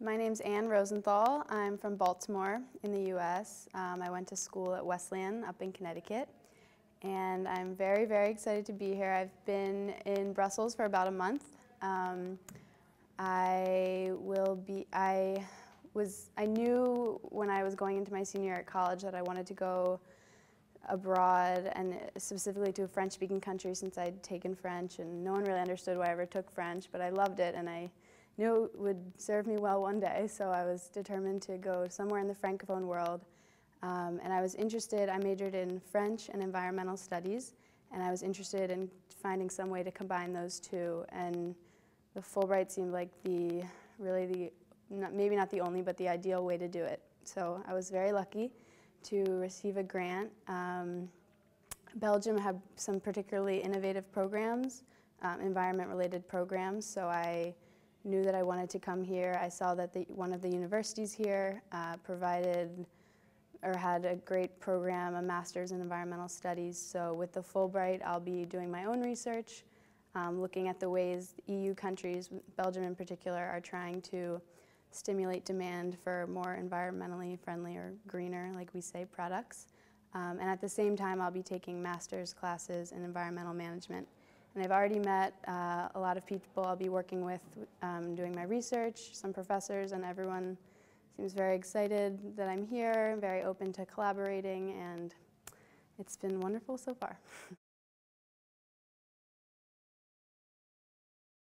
My name's Anne Rosenthal. I'm from Baltimore in the U.S. I went to school at Wesleyan up in Connecticut, and I'm very, very excited to be here. I've been in Brussels for about a month. I knew when I was going into my senior year at college that I wanted to go abroad, and specifically to a French-speaking country, since I'd taken French, and no one really understood why I ever took French, but I loved it, and I knew it would serve me well one day, so I was determined to go somewhere in the Francophone world. And I was interested, I majored in French and environmental studies, and I was interested in finding some way to combine those two, and the Fulbright seemed like maybe not the only, but the ideal way to do it. So I was very lucky to receive a grant. Belgium had some particularly innovative programs, environment-related programs, so I knew that I wanted to come here. I saw that one of the universities here provided or had a great program, a master's in environmental studies. So with the Fulbright, I'll be doing my own research, looking at the ways EU countries, Belgium in particular, are trying to stimulate demand for more environmentally friendly or greener, like we say, products. And at the same time, I'll be taking master's classes in environmental management. And I've already met a lot of people I'll be working with doing my research, some professors, and everyone seems very excited that I'm here, very open to collaborating, and it's been wonderful so far.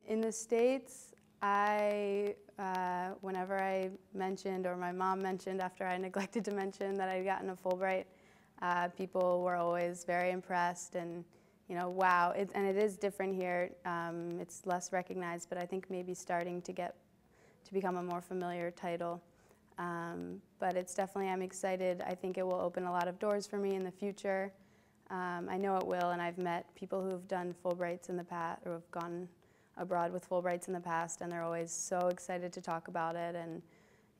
In the States, whenever I mentioned, or my mom mentioned after I neglected to mention that I'd gotten a Fulbright, people were always very impressed and, you know, wow. And it is different here. It's less recognized, but I think maybe starting to become a more familiar title. But it's definitely, I'm excited. I think it will open a lot of doors for me in the future. I know it will, and I've met people who have done Fulbrights in the past, or have gone abroad with Fulbrights in the past, and they're always so excited to talk about it, and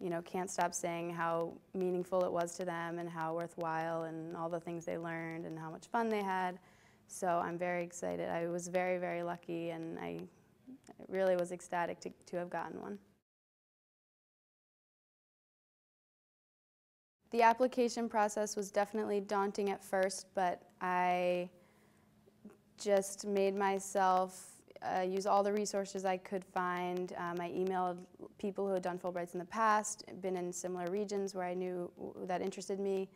you know, can't stop saying how meaningful it was to them and how worthwhile and all the things they learned and how much fun they had. So I'm very excited. I was very, very lucky, and I really was ecstatic to have gotten one. The application process was definitely daunting at first, but I just made myself use all the resources I could find. I emailed people who had done Fulbrights in the past, been in similar regions where I knew that interested me.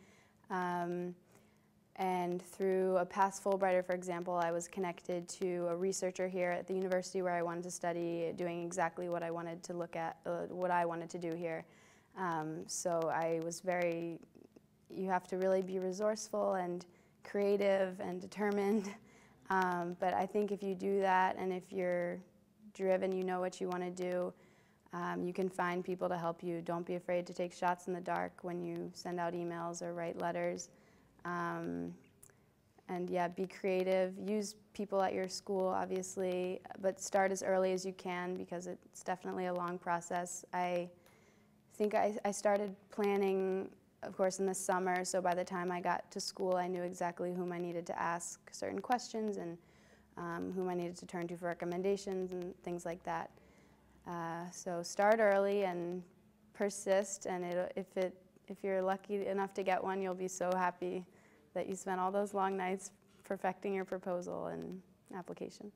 And through a past Fulbrighter, for example, I was connected to a researcher here at the university where I wanted to study, doing exactly what I wanted to look at, what I wanted to do here. So I was you have to really be resourceful and creative and determined. But I think if you do that, and if you're driven, you know what you want to do, you can find people to help you. Don't be afraid to take shots in the dark when you send out emails or write letters. And yeah, be creative. Use people at your school, obviously, but start as early as you can because it's definitely a long process. I think I started planning, of course, in the summer, so by the time I got to school, I knew exactly whom I needed to ask certain questions and whom I needed to turn to for recommendations and things like that. So start early and persist, and if you're lucky enough to get one, you'll be so happy that you spent all those long nights perfecting your proposal and application.